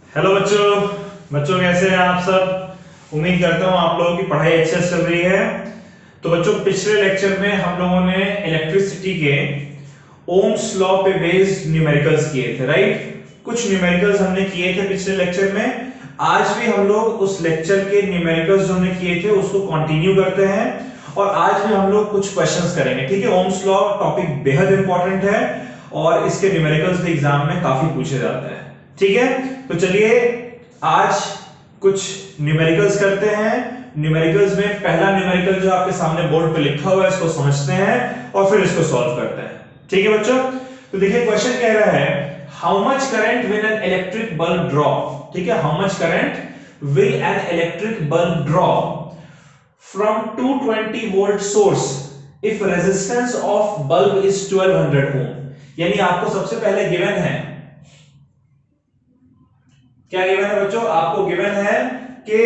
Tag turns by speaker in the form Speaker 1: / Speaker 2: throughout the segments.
Speaker 1: Hello बच्चों। बच्चों कैसे हैं आप सब। उम्मीद करता हूँ आप लोगों की पढ़ाई अच्छे से चल रही है। तो बच्चों पिछले लेक्चर में हम लोगों ने इलेक्ट्रिसिटी के ओम्स लॉ पे बेस्ड न्यूमेरिकल्स किए थे, राइट। कुछ न्यूमेरिकल्स हमने किए थे पिछले लेक्चर में। आज भी हम लोग उस लेक्चर के न्यूमेरिकल्स जो हमने किए थे उसको कंटिन्यू करते हैं और आज भी हम लोग कुछ क्वेश्चंस करेंगे, ठीक है। ओम्स लॉ टॉपिक बेहद इंपॉर्टेंट है और इसके न्यूमेरिकल्स भी एग्जाम में काफी पूछे जाते हैं, ठीक है। तो चलिए आज कुछ न्यूमेरिकल्स करते हैं। न्यूमेरिकल्स में पहला न्यूमेरिकल जो आपके सामने बोर्ड पे लिखा हुआ है इसको समझते हैं और फिर इसको सॉल्व करते हैं, ठीक है बच्चों। तो देखिए क्वेश्चन कह रहा है how much current will an electric bulb draw, ठीक है। How much current will an electric bulb draw from 220 volt source if resistance of bulb is 1200 ओम। यानी आपको सबसे पहले गिवन है, क्या गिवन है बच्चों, आपको गिवन है कि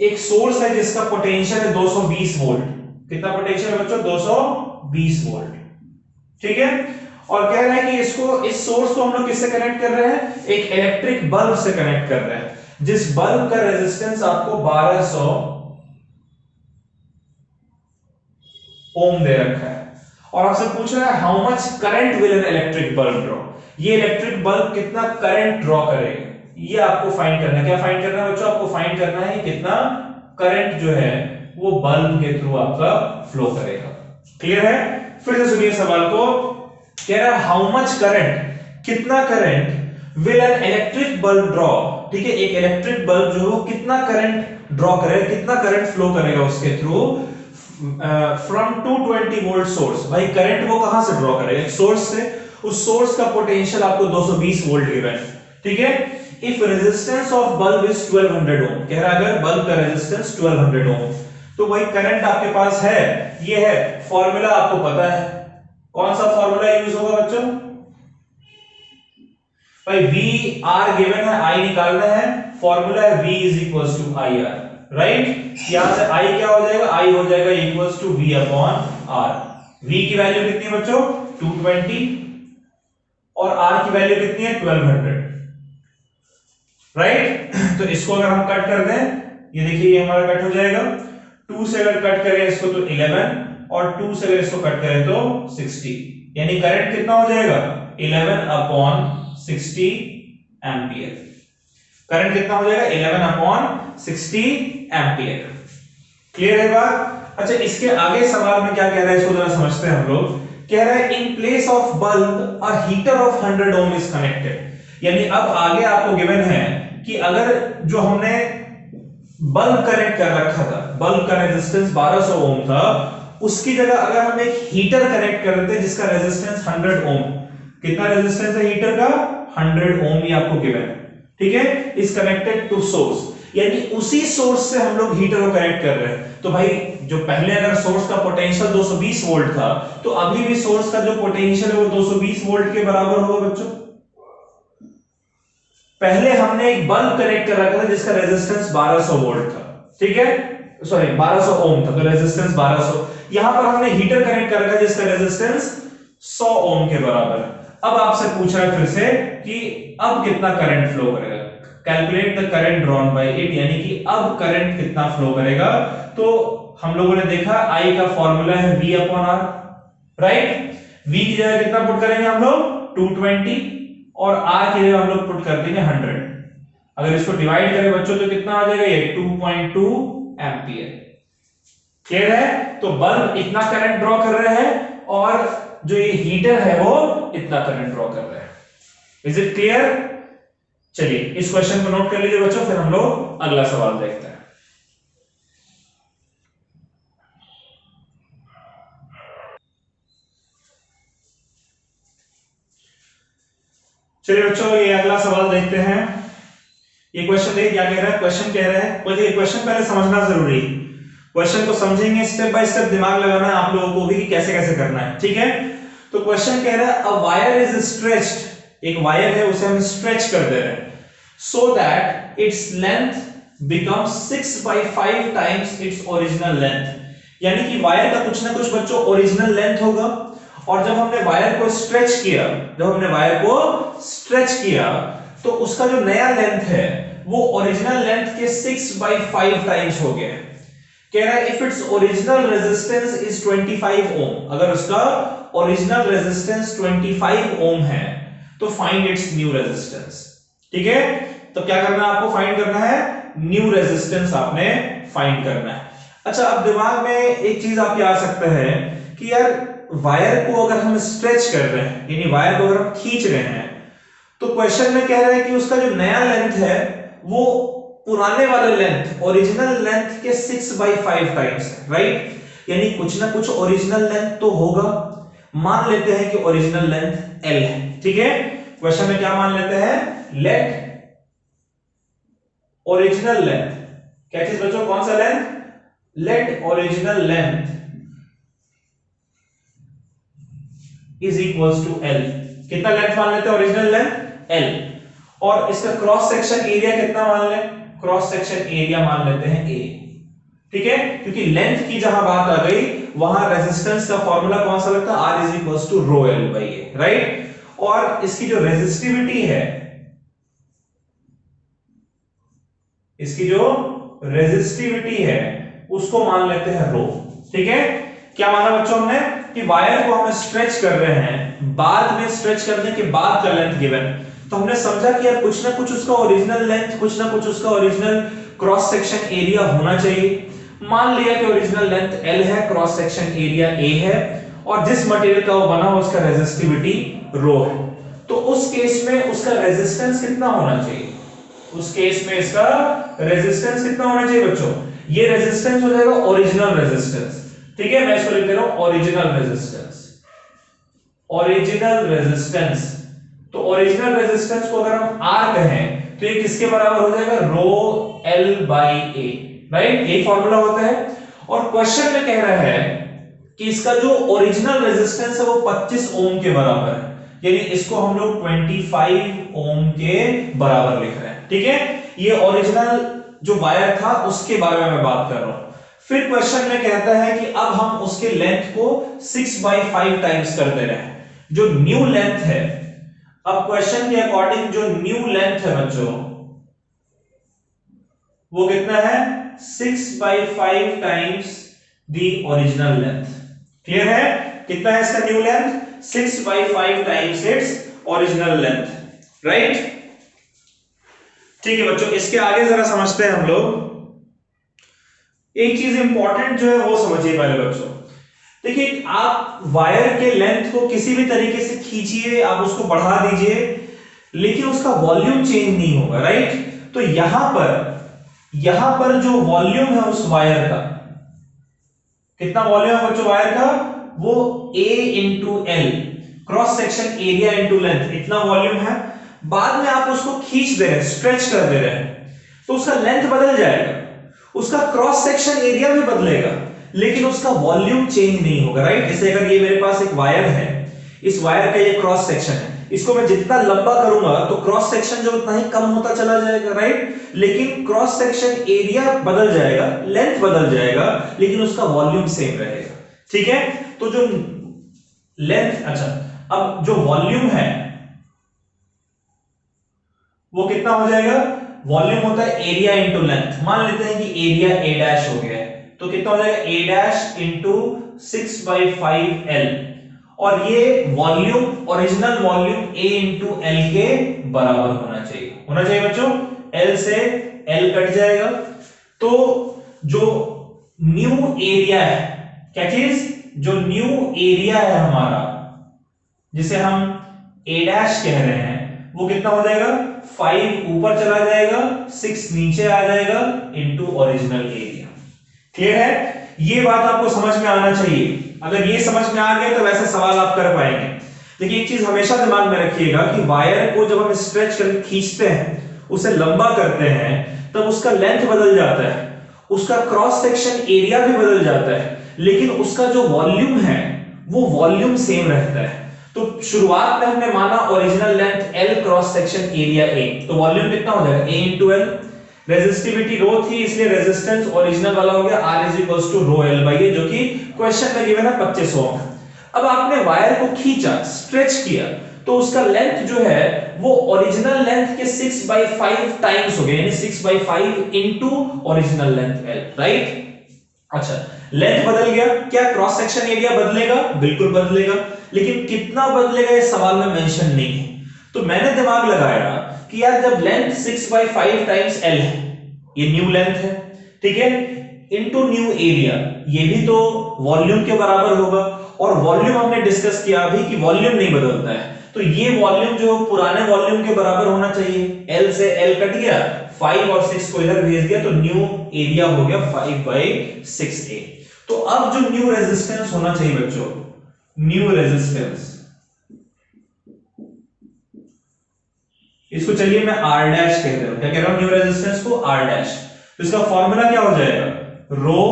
Speaker 1: एक सोर्स है जिसका पोटेंशियल है 220 वोल्ट। कितना पोटेंशियल है बच्चों, 220 वोल्ट, ठीक है। और कह रहा है कि इसको, इस सोर्स को हम लोग किससे कनेक्ट कर रहे हैं, एक इलेक्ट्रिक बल्ब से कनेक्ट कर रहे हैं जिस बल्ब का रेजिस्टेंस आपको 1200 ओम दे रखा है। और आपसे पूछ रहा है how much current will an electric bulb draw, ये इलेक्ट्रिक बल्ब कितना करंट ड्रॉ करेगा, ये आपको फाइंड करना है। क्या फाइंड करना है बच्चों, आपको फाइंड करना है कितना करंट जो है वो बल्ब के थ्रू आपका फ्लो करेगा। क्लियर है। फिर से सुनिए सवाल को। कह रहा है हाउ मच करंट, कितना current will an electric bulb draw, ठीक है। एक इलेक्ट्रिक बल्ब जो है कितना करंट ड्रॉ करेगा, कितना करंट फ्लो करेगा उसके थ्रू फ्रॉम 220 वोल्ट सोर्स। भाई करंट वो कहां से ड्रॉ करेगा, एक सोर्स से। उस सोर्स का पोटेंशियल आपको 220 वोल्ट गिवन है, ठीक है। If resistance of bulb is 1200 ओम, कह रहा है अगर बल्ब का रेजिस्टेंस 1200 ओम, तो वही करंट आपके पास है, ये है। फॉर्मूला आपको पता है, कौन सा फॉर्मूला यूज होगा बच्चों, भाई वी आर गिवन है, आई निकालना है। फॉर्मूला है V is equal to I R, right. यहां से I क्या हो जाएगा, I हो जाएगा equal to V upon R. V की वैल्यू कितनी है बच्चों, 220 और R की वैल्यू कितनी है, 1200, राइट। तो इसको अगर हम कट कर दें, ये देखिए ये हमारा कट हो जाएगा। 2 से अगर कट करें इसको तो 11 और 2 से अगर इसको कट करें तो 60, यानी करंट कितना हो जाएगा, 11 अपॉन 60 एम्पियर। करंट कितना हो जाएगा, 11 अपॉन 60 एम्पियर। क्लियर है बात। अच्छा इसके आगे सवाल में क्या कह रहा है, इसको जरा समझते हैं हम लोग। कह रहा है in place of bulb a heater of 100 ohm is connected. यानी अब आगे आपको गिवन है कि अगर जो हमने बल्ब कनेक्ट कर रखा था, बल्ब का रेजिस्टेंस 1200 ओम था, उसकी जगह अगर हम एक हीटर कनेक्ट कर देते जिसका रेजिस्टेंस 100 ओम, कितना रेजिस्टेंस है हीटर का, 100 ओम, ये आपको गिवन है, ठीक है। इज कनेक्टेड टू सोर्स, यानी उसी सोर्स से हम लोग हीटर को कनेक्ट कर रहे हैं। तो भाई जो पहले अगर सोर्स का पोटेंशियल 220 वोल्ट था, तो अभी भी सोर्स का जो पोटेंशियल है वो 220 वोल्ट के बराबर होगा बच्चों। पहले हमने एक बल्ब कनेक्ट कर रखा था जिसका रेजिस्टेंस 1200 वोल्ट था, ठीक है, सॉरी 1200 ओम था, तो रेजिस्टेंस 1200। यहां पर हमने हीटर कनेक्ट कर रखा है जिसका रेजिस्टेंस 100 ओम के बराबर। अब आपसे पूछ रहा है फिर से कि अब कितना करंट फ्लो करेगा, calculate the current drawn by it, यानी कि अब करंट कितना फ्लो करेगा। तो हम लोगों ने देखा I का फॉर्मूला है V upon R, right. V की जगह कितना पुट करेंगे हम लोग, 220, और R की जगह हम लोग पुट कर देंगे 100। अगर इसको डिवाइड करें बच्चों तो कितना आ जाएगा, ये 2.2 एम्पियर। क्लियर है। तो बल्ब इतना करंट ड्रॉ कर रहे हैं और जो ये हीटर है वो इतना करंट ड्रॉ कर रहा है। Is it clear. चलिए इस क्वेश्चन को नोट कर लीजिए बच्चों, फिर हम लोग अगला सवाल देखते हैं। चलिए बच्चों ये अगला सवाल देखते हैं। ये क्वेश्चन देखिए क्या कह रहा है। क्वेश्चन कह रहा है, मुझे क्वेश्चन पहले समझना जरूरी है। क्वेश्चन को समझेंगे, स्टेप बाय स्टेप दिमाग लगाना है आप लोगों को भी कि कैसे कैसे करना है, ठीक है। तो क्वेश्चन कह रहा है अ वायर इज स्ट्रेच्ड, एक वायर है उसे हम स्ट्रेच कर दे रहे हैं, so that its length becomes 6/5 times its original length। यानी कि वायर का कुछ ना कुछ बच्चों ओरिजिनल लेंथ होगा, और जब हमने वायर को स्ट्रेच किया, तो उसका जो नया लेंथ है वो ओरिजिनल लेंथ के 6/5 टाइम्स हो गया। कह रहा है if its original resistance is 25 ओम, अगर उसका ओरिजिनल रेजिस्टेंस 25 ओम है तो फाइंड इट्स न्यू रेजिस्टेंस। ठीक है, तो क्या करना है आपको, फाइंड करना है न्यू रेजिस्टेंस, आपने फाइंड करना है। अच्छा, अब दिमाग में एक चीज आपके आ सकता है कि यार वायर को अगर हम स्ट्रेच कर रहे हैं, यानी वायर को अगर हम खींच रहे हैं, तो क्वेश्चन में कह रहा है कि उसका जो नया लेंथ है वो पुराने वाले लेंथ, ओरिजिनल लेंथ के 6/5 टाइम्स है, राइट? यानी कुछ ना कुछ ओरिजिनल लेंथ तो होगा। मान लेते हैं कि ओरिजिनल लेंथ L है। ठीक है, क्वेश्चन में क्या मान लेते हैं, लेट ओरिजिनल लेंथ, क्या चीज बच्चों, कौन सा length, let original length is equals to L। कितना लेंथ मान लेते हैं, ओरिजिनल लेंथ L, और इसका क्रॉस सेक्शन एरिया कितना मान लें, क्रॉस सेक्शन एरिया मान लेते हैं A। ठीक है, क्योंकि लेंथ की जहां बात आ गई वहां रेजिस्टेंस का फॉर्मूला कौन सा लगता है, R is equals to rho L by A, right? और इसकी जो रेजिस्टिविटी है, इसकी जो रेजिस्टिविटी है उसको मान लेते हैं रो। ठीक है, क्या माना बच्चों हमने कि वायर को हम स्ट्रेच कर रहे हैं, बाद में स्ट्रेच करने के बाद का लेंथ गिवन, तो हमने समझा कि यार कुछ ना कुछ उसका ओरिजिनल लेंथ, कुछ ना कुछ उसका ओरिजिनल क्रॉस सेक्शन एरिया होना चाहिए। मान लिया कि ओरिजिनल लेंथ L है, क्रॉस सेक्शन एरिया A है, और जिस मटेरियल का वो बना हो उसका रेजिस्टिविटी रो है, तो उस केस में उसका रेजिस्टेंस कितना होना चाहिए, उस केस में इसका रेजिस्टेंस कितना होना चाहिए बच्चों, ये रेजिस्टेंस हो जाएगा ओरिजिनल रेजिस्टेंस। ठीक है, मैं इसको लिख दे रहा हूं ओरिजिनल रेजिस्टेंस, ओरिजिनल रेजिस्टेंस। तो ओरिजिनल रेजिस्टेंस को अगर हम R कहें तो ये किसके बराबर हो जाएगा, रो L बाई A, राइट? ये फॉर्मूला होता है। और क्वेश्चन में कह रहा है कि इसका जो ओरिजिनल रेजिस्टेंस है वो 25 ओम के बराबर है, यानी इसको हम लोग 25 ओम के बराबर लिख रहे हैं। ठीक है, ये ओरिजिनल जो वायर था उसके बारे में मैं बात कर रहा हूं। फिर क्वेश्चन में कहता है कि अब हम उसके लेंथ को 6/5 टाइम्स कर दे रहे हैं, जो न्यू लेंथ है। अब क्वेश्चन के अकॉर्डिंग जो न्यू लेंथ है बच्चों वो कितना है, 6/5 times the original length. Clear है, कितना है इसका new length, 6/5 times it's original length, right? ठीक है बच्चों, इसके आगे जरा समझते हैं हम लोग। एक चीज इंपॉर्टेंट जो है वो समझिए पहले बच्चों। देखिए, आप वायर के लेंथ को किसी भी तरीके से खींचिए, आप उसको बढ़ा दीजिए, लेकिन उसका वॉल्यूम चेंज नहीं होगा, राइट? तो यहां पर जो वॉल्यूम है उस वायर का, कितना वॉल्यूम है बच्चों वायर का, वो A into L, cross section area into length, इतना वॉल्यूम है। बाद में आप उसको खींच दे रहे हैं, स्ट्रेच कर दे रहे हैं, तो उसका लेंथ बदल जाएगा, उसका क्रॉस सेक्शन एरिया भी बदलेगा, लेकिन उसका वॉल्यूम चेंज नहीं होगा, राइट? जैसे अगर ये मेरे पास एक वायर है, इस वायर का ये क्रॉस सेक्शन है, इसको मैं जितना लंबा करूंगा तो क्रॉस सेक्शन जो उतना ही कम होता चला जाएगा, राइट? लेकिन क्रॉस सेक्शन एरिया बदल जाएगा, लेंथ बदल जाएगा, लेकिन उसका वॉल्यूम सेम रहेगा। ठीक है, तो जो लेंथ, अच्छा, अब जो वॉल्यूम है वो कितना हो जाएगा, वॉल्यूम होता है एरिया इंटू लेंथ। मान लेते हैं कि एरिया A डैश हो गया है, तो कितना हो जाएगा, A डैश इंटू 6/5 L, और ये volume, original volume A into L के बराबर होना चाहिए बच्चों। L से L कट जाएगा, तो जो न्यू एरिया है, क्या चीज, जो न्यू एरिया है हमारा, जिसे हम A डैश कह रहे हैं, वो कितना हो जाएगा, 5 ऊपर चला जाएगा, 6 नीचे आ जाएगा, इंटू ओरिजिनल एरिया। क्लियर है, ये बात आपको समझ में आना चाहिए। अगर ये समझ में आ गया तो वैसे सवाल आप कर पाएंगे। देखिए, एक चीज हमेशा दिमाग में रखिएगा कि वायर को जब हम स्ट्रेच करके खींचते हैं, उसे लंबा करते हैं, तब उसका लेंथ बदल जाता है, उसका क्रॉस सेक्शन एरिया भी बदल जाता है, लेकिन उसका जो वॉल्यूम है वो वॉल्यूम सेम रहता है। तो शुरुआत में हमने माना original length L, cross section area A, तो वॉल्यूम कितना हो जाएगा, A into L। Resistivity rho थी, इसलिए रेजिस्टेंस ओरिजिनल वाला हो गया R is equals to rho L by A, जो कि क्वेश्चन में गिवन है 25 ओम। अब आपने वायर को खींचा, स्ट्रेच किया, तो उसका लेंथ जो है वो ओरिजिनल लेंथ के 6/5 टाइम्स हो गया, यानी 6/5 into original length L, right. अच्छा, लेंथ बदल गया, क्या क्रॉस सेक्शन एरिया बदलेगा? बिल्कुल बदलेगा, लेकिन कितना बदलेगा ये सवाल में मेंशन नहीं है। तो मैंने दिमाग लगाया कि यार जब लेंथ 6/5 टाइम्स L है, ये न्यू लेंथ है, ठीक है, इनटू न्यू एरिया, ये भी तो वॉल्यूम के बराबर होगा, और वॉल्यूम हमने डिस्कस किया अभी कि वॉल्यूम नहीं बदलता है, तो ये वॉल्यूम जो पुराने वॉल्यूम के बराबर होना चाहिए। L से L कट गया, 5 और 6 को इधर भेज दिया, तो न्यू एरिया हो गया 5/6a। तो अब जो न्यू रेजिस्टेंस होना चाहिए बच्चों, न्यू रेजिस्टेंस, इसको चलिए मैं R डैश कह रहा हूं, क्या कह रहा हूं, न्यू रेजिस्टेंस को R डैश। तो इसका फॉर्मूला क्या हो जाएगा, रो,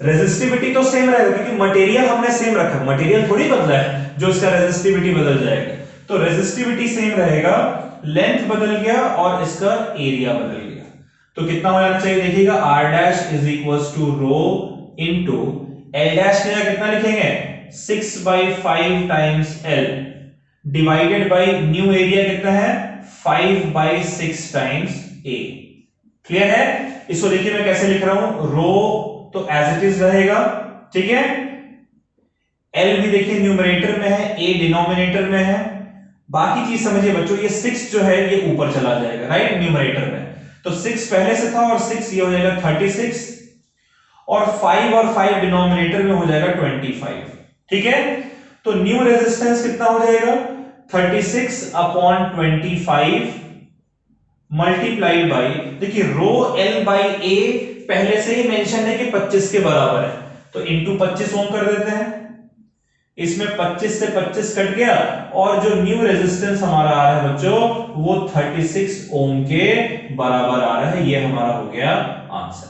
Speaker 1: रेजिस्टिविटी तो सेम रहेगा क्योंकि मटेरियल हमने सेम रखा, मटेरियल थोड़ी बदला है जो इसका रेजिस्टिविटी बदल जाएगा, तो रेजिस्टिविटी सेम रहेगा, लेंथ बदल गया और इसका एरिया बदल गया। तो कितना हो जाना चाहिए देखिएगा, R dash is equals to rho into L dash का कितना लिखेंगे, 6/5 times L divided by new area कितना है, 5/6 टाइम्स A। क्लियर है? इसको देखिए मैं कैसे लिख रहा हूं, रो तो एज इट इज रहेगा, ठीक है, L भी देखिए न्यूमरेटर में है, A डिनोमिनेटर में है, बाकी चीज समझिए बच्चों, ये 6 जो है ये ऊपर चला जाएगा, राइट, न्यूमरेटर में, तो 6 पहले से था और 6 ये हो जाएगा 36, और 5 और 5 डिनोमिनेटर में हो जाएगा 25, ठीक है। तो न्यू रेजिस्टेंस कितना हो जाएगा, 36/25 मल्टीप्लाइड बाई, देखिए रो L बाई A पहले से ही मेंशन है कि 25 के बराबर है, तो इंटू 25 ओम कर देते हैं, इसमें 25 से 25 कट गया, और जो न्यू रेजिस्टेंस हमारा आ रहा है बच्चों वो 36 ओम के बराबर आ रहा है, ये हमारा हो गया आंसर।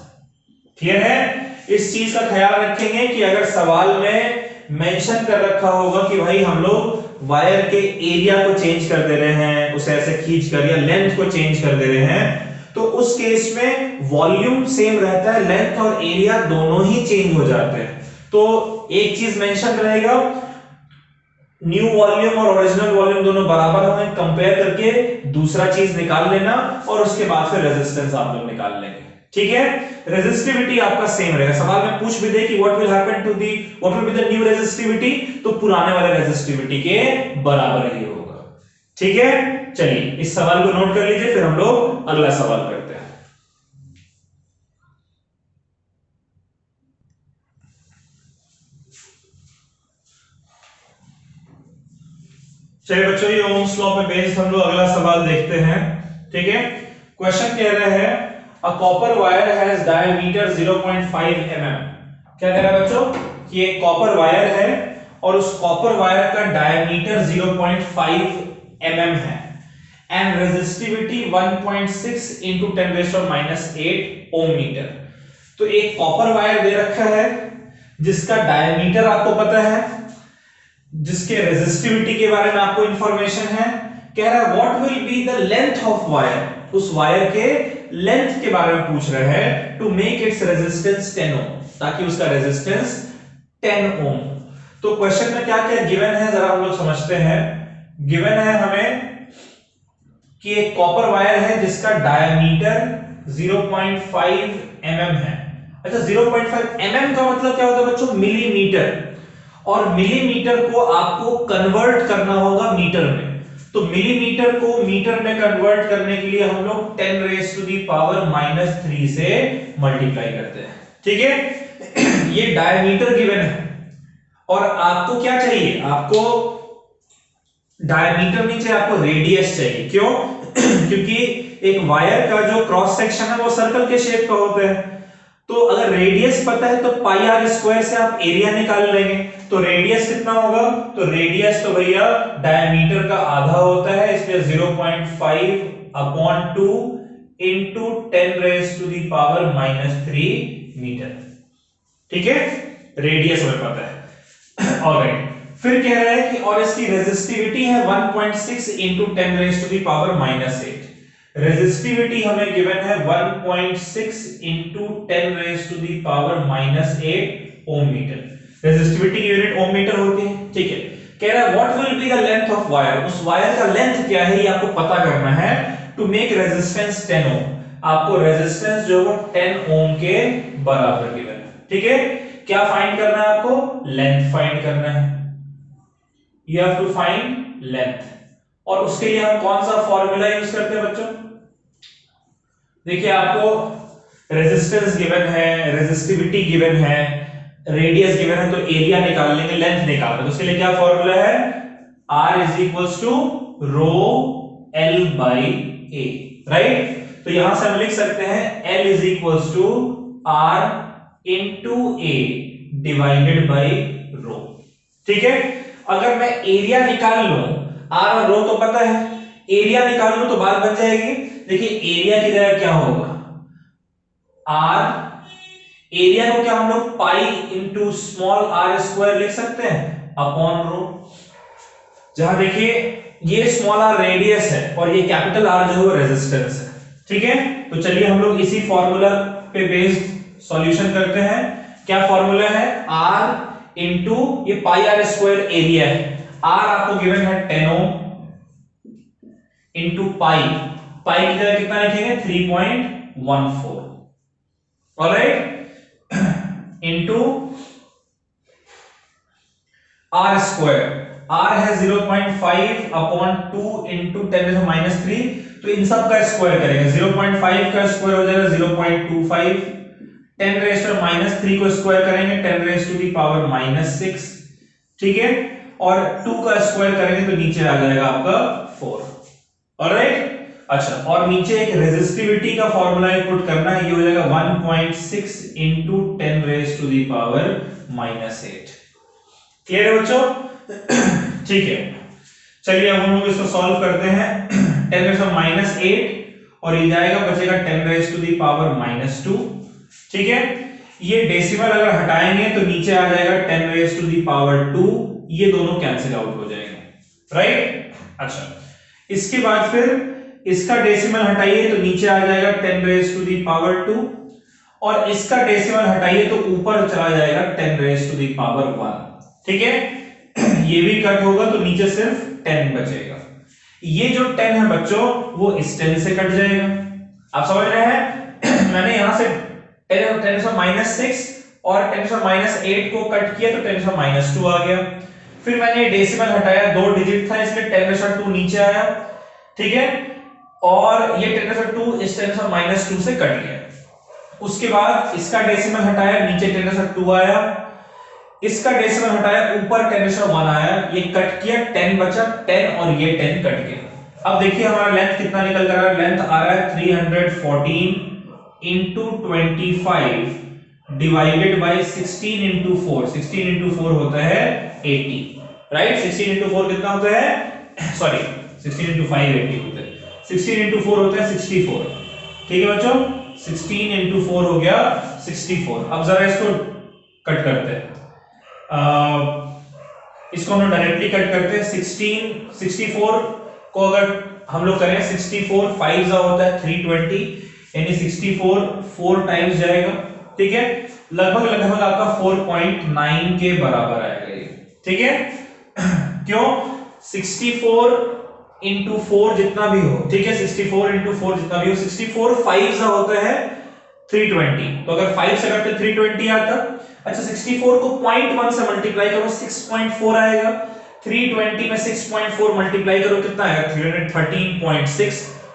Speaker 1: क्लियर है? इस चीज का ख्याल रखेंगे कि अगर सवाल में मेंशन कर रखा होगा कि भाई हम लोग वायर के एरिया को चेंज कर दे रहे हैं, उसे ऐसे खींच कर, या लेंथ को चेंज कर दे रहे हैं, तो उस केस में वॉल्यूम सेम रहता है, लेंथ और एरिया दोनों ही चेंज हो जाते हैं। तो एक चीज मेंशन रहेगा, न्यू वॉल्यूम और ओरिजिनल वॉल्यूम दोनों बराबर होंगे, कंपेयर करके दूसरा चीज निकाल लेना, और उसके बाद फिर रेजिस्टेंस आप लोग निकाल लेंगे, ठीक है। रेजिस्टिविटी आपका सेम रहेगा, सवाल में पूछ भी दे कि what will happen to the, what will be the new resistivity, तो पुराने वाले रेजिस्टिविटी के बराबर ही होगा, ठीक है। चलिए इस सवाल को नोट कर लीजिए, फिर हम लोग अगला सवाल करते हैं। चलिए बच्चों, ये ओम्स लॉ पे बेस्ड हम लोग अगला सवाल देखते हैं, ठीक है। क्वेश्चन कह रहा है a copper wire has diameter 0.5 mm। क्या कह रहा है बच्चों कि एक कॉपर वायर है और उस कॉपर वायर का डायमीटर 0.5 mm है, and resistivity 1.6 into 10⁻⁸ ohm metre. तो एक कॉपर वायर दे रखा है जिसका डायमीटर आपको पता है, जिसके रेजिस्टिविटी के बारे में आपको इंफॉर्मेशन है, कह रहा है what will be the length of wire, उस वायर के लेंथ के बारे में पूछ रहे हैं, टू मेक इट्स रेजिस्टेंस 10 ओम, ताकि उसका रेजिस्टेंस 10 ओम। तो क्वेश्चन में क्या क्या गिवन है जरा हम लोग समझते हैं। गिवन है हमें कि एक कॉपर वायर है जिसका डायमीटर 0.5 mm है। अच्छा, 0.5 mm का मतलब क्या होता है बच्चों, मिलीमीटर, और मिलीमीटर को आपको कन्वर्ट करना होगा मीटर में, तो मिलीमीटर को मीटर में कन्वर्ट करने के लिए हम लोग 10⁻³ से मल्टीप्लाई करते हैं, ठीक है। ये डायमीटर गिवन है, और आपको क्या चाहिए, आपको डायमीटर नहीं चाहिए, आपको रेडियस चाहिए। क्यों? क्योंकि एक वायर का जो क्रॉस सेक्शन है वो सर्कल के शेप का होता है, तो अगर रेडियस पता है तो πr² से आप एरिया निकाल लेंगे, तो रेडियस कितना होगा, तो रेडियस तो भैया डायमीटर का आधा होता है, इसलिए 0.5/2 into 10⁻³ मीटर, ठीक है, रेडियस हमें पता है। ऑलराइट, फिर कह रहा है कि और इसकी रेजिस्टिविटी है 1.6 into 10⁻⁸। रेजिस्टिविटी हमें गिवन है 1.6 into 10⁻⁸ ओम मीटर। रेजिस्टिविटी की यूनिट ओम मीटर होती है, ठीक है। कह रहा है what will be the length of wire, उस वायर का लेंथ क्या है ये आपको पता करना है। टू मेक रेजिस्टेंस 10 ओम, आपको रेजिस्टेंस जो है 10 ओम के बराबर गिवन है। ठीक है, क्या फाइंड करना है आपको? लेंथ फाइंड करना है। You have to find length, और उसके लिए हम कौन सा फॉर्मूला यूज करते हैं बच्चों? देखिए आपको रेजिस्टेंस गिवन है, रेजिस्टिविटी गिवन है, रेडियस गिवन है, तो एरिया निकाल लेंगे, लेंथ निकालना है। तो उसके लिए क्या फॉर्मूला है? R is equals to rho L by A, right? तो यहां से हम लिख सकते हैं L is equals to R into A divided by rho. ठीक है, अगर मैं एरिया निकाल लूं, R और रो तो पता है, एरिया निकाल लूं तो बात बन जाएगी। देखिए एरिया की जगह क्या होगा? R, एरिया को क्या हम लोग pi into small r square लिख सकते हैं अपॉन रो। जहां देखिए ये स्मॉल r रेडियस है और ये कैपिटल R जो है रेजिस्टेंस है। ठीक है, तो चलिए हम लोग इसी फॉर्मूला पे बेस्ड सॉल्यूशन करते हैं। क्या फॉर्मूला है? R इंटू ये पाई r स्क्वायर एरिया है, R आपको गिवन है 10 ओम इंटू पाई, पाई की जगह कितना लिखेंगे? 3.14, alright, into r square, r है 0.5 अपॉन 2 इंटू 10⁻³ तो इन सब का स्क्वायर करेंगे। 0.5 का स्क्वायर हो जाएगा 0.25, 10⁻³ को स्क्वायर करेंगे 10⁻⁻6, ठीक है, और 2 का स्क्वायर करेंगे तो नीचे आ जाएगा आपका 4, ऑलराइट। अच्छा, और नीचे एक रेजिस्टिविटी का फॉर्मूला पुट करना है, ये हो जाएगा 1.6 इंटू 10⁻⁻8। क्लियर है बच्चों? ठीक है, चलिए अब हम लोग इसको सॉल्व करते हैं। 10⁻⁻8 और ये जाएगा, बचेगा 10⁻⁻²। ठीक है, ये डेसिमल अगर हटाएंगे तो नीचे आ जाएगा 10⁻², ये दोनों कैंसिल आउट हो जाएंगे, राइट। अच्छा, इसके बाद फिर इसका डेसिमल हटाइए तो नीचे आ जाएगा 10⁻², और इसका डेसिमल हटाइए तो ऊपर चला जाएगा 10⁻⁻1। ठीक है, ये भी कट होगा तो नीचे सिर्फ 10 बचेगा। ये जो 10 है बच्चों वो इस 10 से कट जाएगा। आप समझ रहे हैं? मैंने यहां से 10⁻⁻6 और 10⁻⁸ को कट किया तो 10⁻⁻2 आ गया। फिर मैंने डेसिमल हटाया, 2 डिजिट था इसलिए 10⁻² नीचे आया, ठीक है, और ये 10⁻² इस 10⁻⁻2 से कट गया। उसके बाद इसका डेसिमल हटाया, नीचे 10⁻² आया, इसका डेसिमल हटाया, ऊपर 10⁻1 आया, ये कट किया, 10 बचा, 10 और ये 10 कट गया। अब देखिए हमारा लेंथ कितना निकल कर रहा है? लेंथ आ रहा है 314 into 25 divided by 16 into 4। 16 into 4 होता है 80, राइट। 16 इंटू 4 कितना होता है? सॉरी, 16 इंटू 5 80 होता है, 16 इंटू 4 होता है 64। ठीक है बच्चों, 16 इंटू 4 हो गया 64। अब जरा इसको कट करते हैं, इसको हम डायरेक्टली कट करते हैं। 64 को अगर हम लोग करें 64 5 जा होता है 320, यानी 64 4 टाइम्स जाएगा, ठीक है, लगभग आपका 4.9 के बराबर आएगा ये, ठीक है। क्यों? 64 इंटू 4 जितना भी हो, ठीक है, 64 इंटू 4 जितना भी हो, 64 5 जा होता है 320, तो अगर 5 से कटते 320 आता। अच्छा, 64 को 0.1 से मल्टीप्लाई करो 6.4 आएगा, 320 में 6.4 मल्टीप्लाई करो कितना आएगा? 313.6,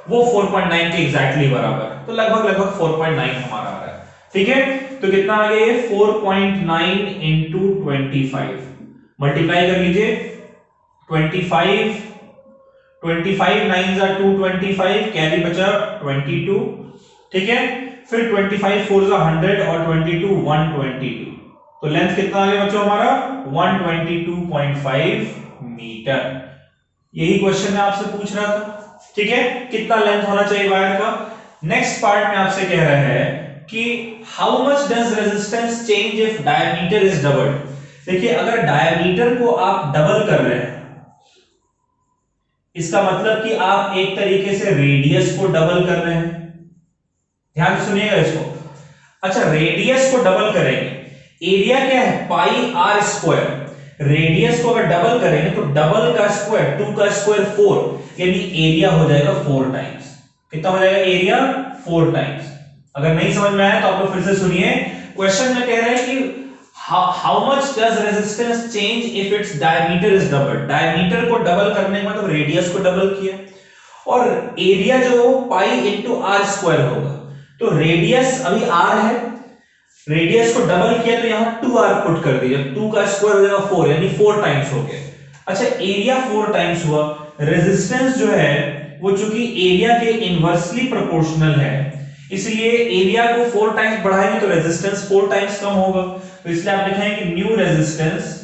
Speaker 1: वो 4.9 के एग्जैक्टली बराबर, तो लगभग 4.9 हमारा आ रहा है, ठीक है। तो कितना आ गया ये? 4.9 इंटू 25, मल्टीप्लाई कर लीजिए, 25 9 जा 225, कैरी बचा 22, ठीक है, फिर 25 4 जा 100 और 22 122, तो लेंथ कितना आ गया बच्चों हमारा? 122.5 मीटर। यही क्वेश्चन मैं आपसे पूछ रहा था, ठीक है, कितना लेंथ होना चाहिए वायर का। नेक्स्ट पार्ट में आपसे कह रहा है कि how much does resistance change if diameter is doubled. देखिए, अगर डायमीटर को आप डबल कर रहे हैं, इसका मतलब कि आप एक तरीके से रेडियस को डबल कर रहे हैं। ध्यान से सुनिएगा इसको। अच्छा, रेडियस को डबल करेंगे, एरिया क्या है? पाई आर स्क्वायर, रेडियस को अगर डबल करेंगे तो डबल का स्क्वायर 2 का स्क्वायर 4, यानी एरिया हो जाएगा 4 टाइम्स। कितना हो जाएगा एरिया 4 टाइम्स। अगर नहीं समझ में आया तो आप लोग फिर से सुनिए। क्वेश्चन में कह रहे हैं कि how much does resistance change if its diameter is double. Diameter को डबल करने का मतलब रेडियस को डबल किया, और एरिया जो पाई इंटू आर स्क्वायर होगा। तो रेडियस अभी आर है, रेडियस को डबल किया तो यहां 2r पुट कर दिया, 2 का स्क्वायर हो जाएगा 4, यानी 4 टाइम्स हो गया। अच्छा एरिया 4 टाइम्स हुआ, रेजिस्टेंस जो है वो चूंकि एरिया के इनवर्सली प्रोपोर्शनल है, इसलिए एरिया को 4 टाइम्स बढ़ाएंगे तो रेजिस्टेंस 4 टाइम्स कम होगा। तो इसलिए आप लिखेंगे कि new resistance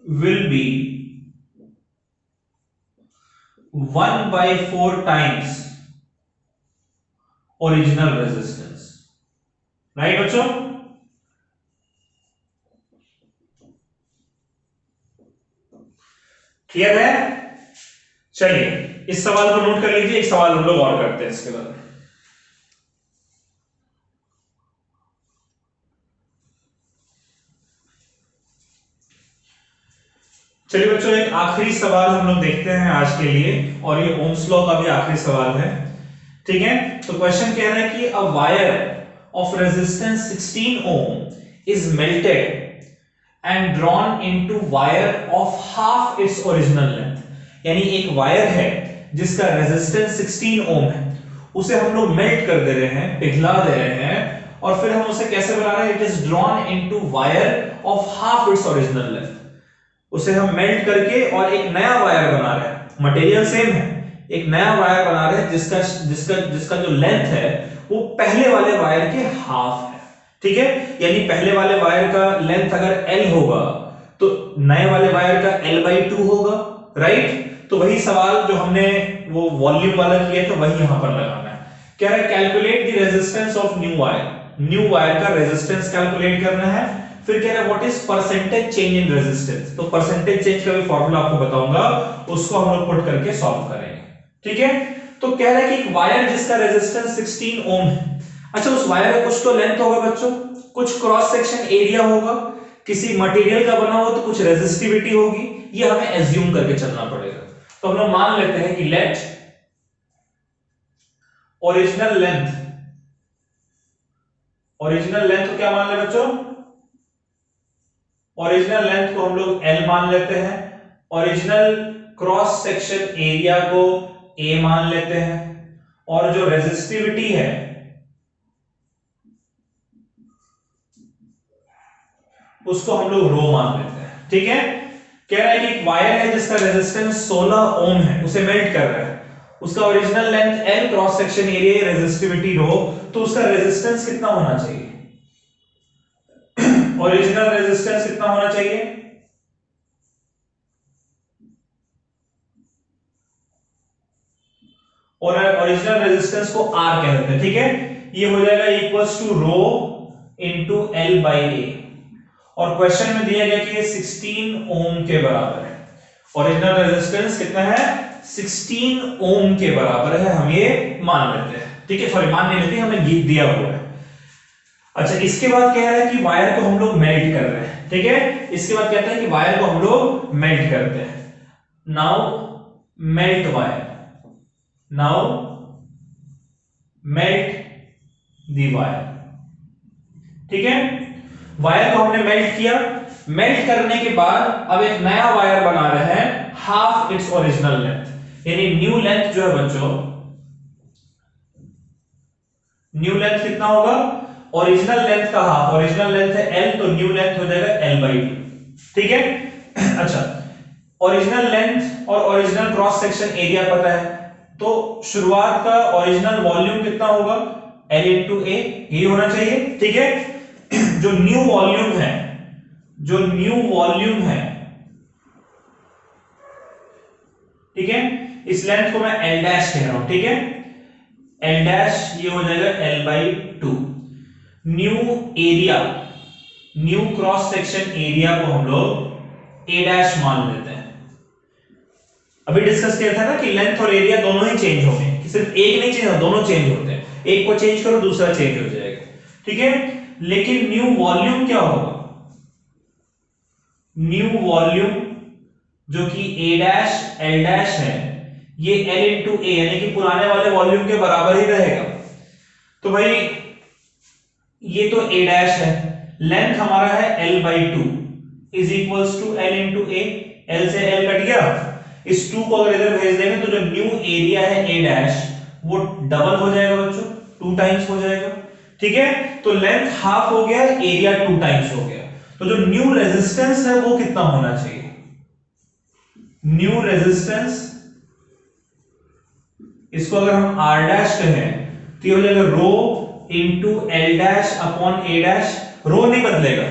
Speaker 1: will be 1/4 times original resistance. Right बच्चों? क्लियर है? चलिए इस सवाल को नोट कर लीजिए, एक सवाल हम लोग और करते हैं इसके बाद। चलिए बच्चों एक आखिरी सवाल हम लोग देखते हैं आज के लिए, और ये ओम्स लॉ का भी आखिरी सवाल है। ठीक है, तो क्वेश्चन कह रहा है कि a wire of resistance 16 ohm is melted and drawn into wire of half its original length. यानी एक वायर है जिसका रेजिस्टेंस 16 ओम है, उसे हम लोग मेल्ट कर दे रहे हैं, पिघला दे रहे हैं, और फिर हम उसे कैसे बना रहे हैं? It is drawn into wire of half its original length. उसे हम मेल्ट करके और एक नया वायर बना रहे हैं, मटेरियल सेम है, एक नया वायर बना रहे हैं जिसका जिसका जिसका जो लेंथ है वो पहले वाले वायर के हाफ है। ठीक है, यानी पहले वाले वायर का लेंथ अगर L होगा तो नए वाले वायर का L/2 होगा। राइट? तो वही सवाल जो हमने वो वॉल्यूम वाला किया था वही यहां पर लगाना है। क्या है? Calculate the resistance of new wire. New wire का रेजिस्टेंस कैलकुलेट करना है। फिर कह रहा है what is percentage change in resistance. तो परसेंटेज चेंज का भी फार्मूला आपको बताऊंगा, उसको हम लोग पुट करके सॉल्व करेंगे। ठीक है, तो कह रहा है कि एक वायर जिसका रेजिस्टेंस 16 ओम है। अच्छा उस वायर का कुछ तो लेंथ होगा बच्चों, कुछ क्रॉस सेक्शन एरिया होगा, किसी मटेरियल का बना हो तो कुछ रेजिस्टिविटी होगी, ये हमें एज्यूम करके चलना पड़ेगा। तो हम लोग मान लेते हैं कि let original length, original length को क्या मान ले बच्चों? ओरिजिनल लेंथ को हम लोग L मान लेते हैं, ओरिजिनल क्रॉस सेक्शन एरिया को A मान लेते हैं, और जो रेजिस्टिविटी है उसको हम लोग रो मान लेते हैं। ठीक है, कह रहा है कि एक वायर है जिसका रेजिस्टेंस 16 ओम है, उसे मेल्ट कर रहा है, उसका original length L, cross section area, resistivity rho, तो उसका रेजिस्टेंस कितना होना चाहिए? ओरिजिनल रेजिस्टेंस कितना होना चाहिए? और ओरिजिनल रेजिस्टेंस को R कह देते हैं। ठीक है, ये हो जाएगा equals to rho into L/A, और क्वेश्चन में दिया गया कि ये 16 ओम के बराबर है। ओरिजिनल रेजिस्टेंस कितना है? 16 ओम के बराबर है, हम ये मान लेते हैं। ठीक है, सॉरी मान नहीं लेते, हमें गीत दिया हुआ है। अच्छा इसके बाद कह रहा है कि वायर को हम लोग मेल्ट कर रहे हैं। ठीक है, इसके बाद कहते हैं कि वायर को हम लोग मेल्ट करते हैं। Now melt wire, now melt दी वायर। ठीक है, वायर को हमने मेल्ट किया, मेल्ट करने के बाद अब एक नया वायर बना रहे हैं हाफ इट्स ओरिजिनल लेंथ, यानी न्यू लेंथ जो है बच्चों, न्यू लेंथ कितना होगा? ओरिजिनल लेंथ का हाफ, ओरिजिनल लेंथ है L, तो न्यू लेंथ हो जाएगा L/2। ठीक है, अच्छा ओरिजिनल लेंथ और ओरिजिनल क्रॉस सेक्शन एरिया पता है, तो शुरुआत का ओरिजिनल वॉल्यूम कितना होगा? L/A, ये होना चाहिए। ठीक है, जो न्यू वॉल्यूम है, जो न्यू वॉल्यूम है, ठीक है, इस लेंथ को मैं L डैश कह रहा हूं। ठीक है, L डैश ये हो जाएगा L/2। New area, new cross section area को हम लोग A डैश मान लेते हैं। अभी डिस्कस किया था ना कि लेंथ और एरिया दोनों ही चेंज होंगे, कि सिर्फ एक नहीं चेंज होता, दोनों चेंज होते हैं। एक को चेंज करो दूसरा चेंज हो जाएगा। ठीक है, लेकिन न्यू वॉल्यूम क्या होगा? न्यू वॉल्यूम जो कि a डैश l डैश है, ये l इंटू ए यानी कि पुराने वाले वॉल्यूम के बराबर ही रहेगा। तो भाई ये तो a डैश है, लेंथ हमारा है l by 2 is equals to l into A, l से l कट गया, इस 2 को अगर इधर भेज देंगे तो जो न्यू एरिया है a डैश वो डबल हो जाएगा बच्चों, 2 टाइम्स हो जाएगा। ठीक है, तो लेंथ हाफ हो गया, एरिया 2 टाइम्स हो गया। तो जो न्यू रेजिस्टेंस है वो कितना होना चाहिए? न्यू रेजिस्टेंस, इसको अगर हम r डैश कहें तो ये हो जाएगा rho into l dash upon a dash. Rho नहीं बदलेगा,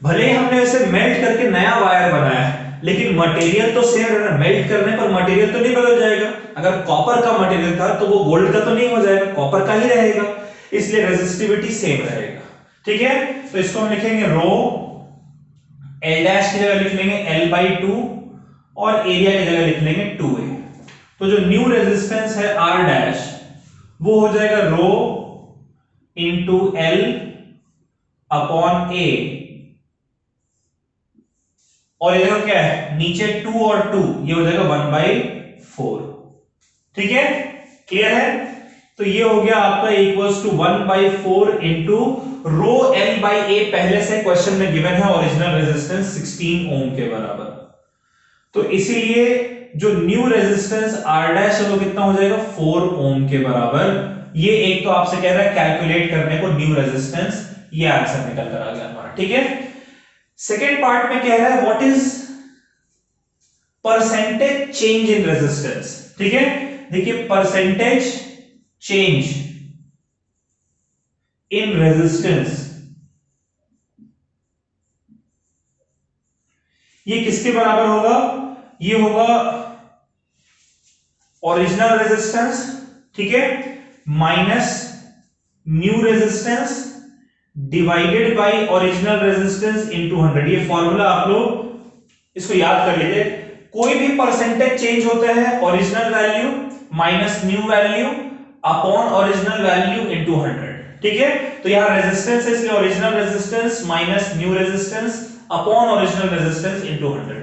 Speaker 1: भले ही हमने इसे मेल्ट करके नया वायर बनाया है, लेकिन मटेरियल तो सेम रहेगा। मेल्ट करने पर मटेरियल तो नहीं बदल जाएगा। अगर कॉपर का मटेरियल था तो वो गोल्ड का तो नहीं हो जाएगा, कॉपर का ही रहेगा, इसलिए रेजिस्टिविटी सेम रहेगा। ठीक है, तो इसको हम लिखेंगे रो, l डैश की जगह लिख लेंगे l बाई 2 और एरिया की जगह लिख लेंगे 2a। तो जो न्यू रेजिस्टेंस है r डैश वो हो जाएगा rho into l upon a, और ये देखो क्या है नीचे 2 और 2, ये हो जाएगा 1/4। ठीक है, क्लियर है? तो ये हो गया आपका equals to 1/4 into rho l by a, पहले से क्वेश्चन में गिवन है ओरिजिनल रेजिस्टेंस 16 ओम के बराबर। तो इसीलिए जो न्यू रेजिस्टेंस r डैश है वो कितना हो जाएगा 4 ओम के बराबर। ये एक तो आपसे कह रहा है कैलकुलेट करने को न्यू रेजिस्टेंस, ये आंसर निकल कर आ गया हमारा। ठीक है, सेकेंड पार्ट में कह रहा है what is percentage change in resistance. ठीक है, देखिए परसेंटेज चेंज इन रेजिस्टेंस, ये किसके बराबर होगा? ये होगा ओरिजिनल रेजिस्टेंस, ठीक है, minus new resistance divided by original resistance into 100। ये फॉर्मूला आप लोग इसको याद कर लीजिए। कोई भी परसेंटेज चेंज होता है original value minus new value upon original value into 100। ठीक है, तो यहां रेजिस्टेंस है इसलिए original resistance minus new resistance upon original resistance into 100।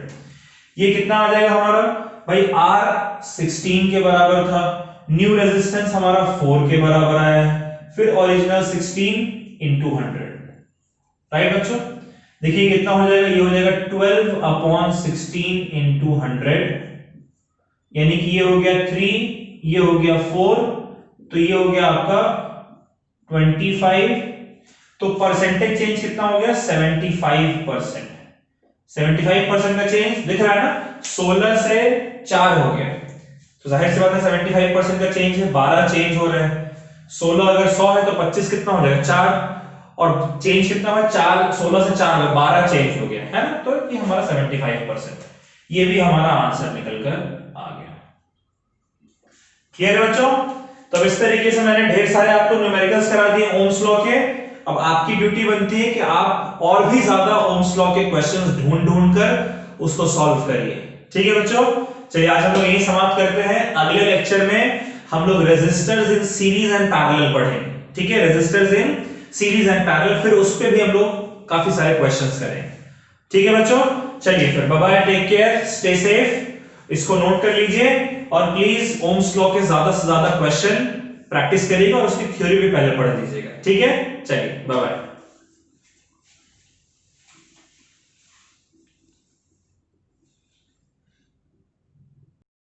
Speaker 1: ये कितना आ जाएगा हमारा भाई? R 16 के बराबर था, न्यू रेजिस्टेंस हमारा 4 के बराबर आया है, फिर ओरिजिनल 16 इनटू 100। राइट बच्चों, देखिए कितना हो जाएगा? ये हो जाएगा 12 अपॉन 16 इनटू 100, यानी कि ये हो गया 3, ये हो गया 4, तो ये हो गया आपका 25। तो परसेंटेज चेंज कितना हो गया? 75%। 75% का चेंज दिख रहा है ना, 16 से 4 हो गया, तो जाहिर सी बात है 75% का चेंज है, 12 चेंज हो रहे हैं। 16 अगर 100 है तो 25 कितना हो जाएगा? 4, और चेंज कितना हुआ? 4, 16 से 4 में 12 चेंज हो गया है ना, तो ये हमारा 75%। ये भी हमारा आंसर निकल कर आ गया। क्लियर है बच्चों? तो इस तरीके से मैंने ढेर सारे आपको न्यूमेरिकल्स करा दिए ओम्स लॉ के। अब आपकी ड्यूटी बनती है कि आप और भी ज्यादा ओम्स लॉ के क्वेश्चंस ढूंढ कर उसको सॉल्व करिए। ठीक है बच्चों, चलिए आज हम लोग यही समाप्त करते हैं। अगले लेक्चर में हम लोग resistors in series and parallel पढ़ेंगे। ठीक है, resistors in series and parallel, फिर उस पे भी हम लोग काफी सारे क्वेश्चंस करेंगे। ठीक है बच्चों, चलिए फिर bye bye, take care, stay safe. इसको नोट कर लीजिए और प्लीज ओम्स लॉ के ज्यादा से ज्यादा क्वेश्चन प्रैक्टिस करिएगा और उसकी थ्योरी भी पहले पढ़ लीजिएगा। ठीक है, चलिए बाय बाय।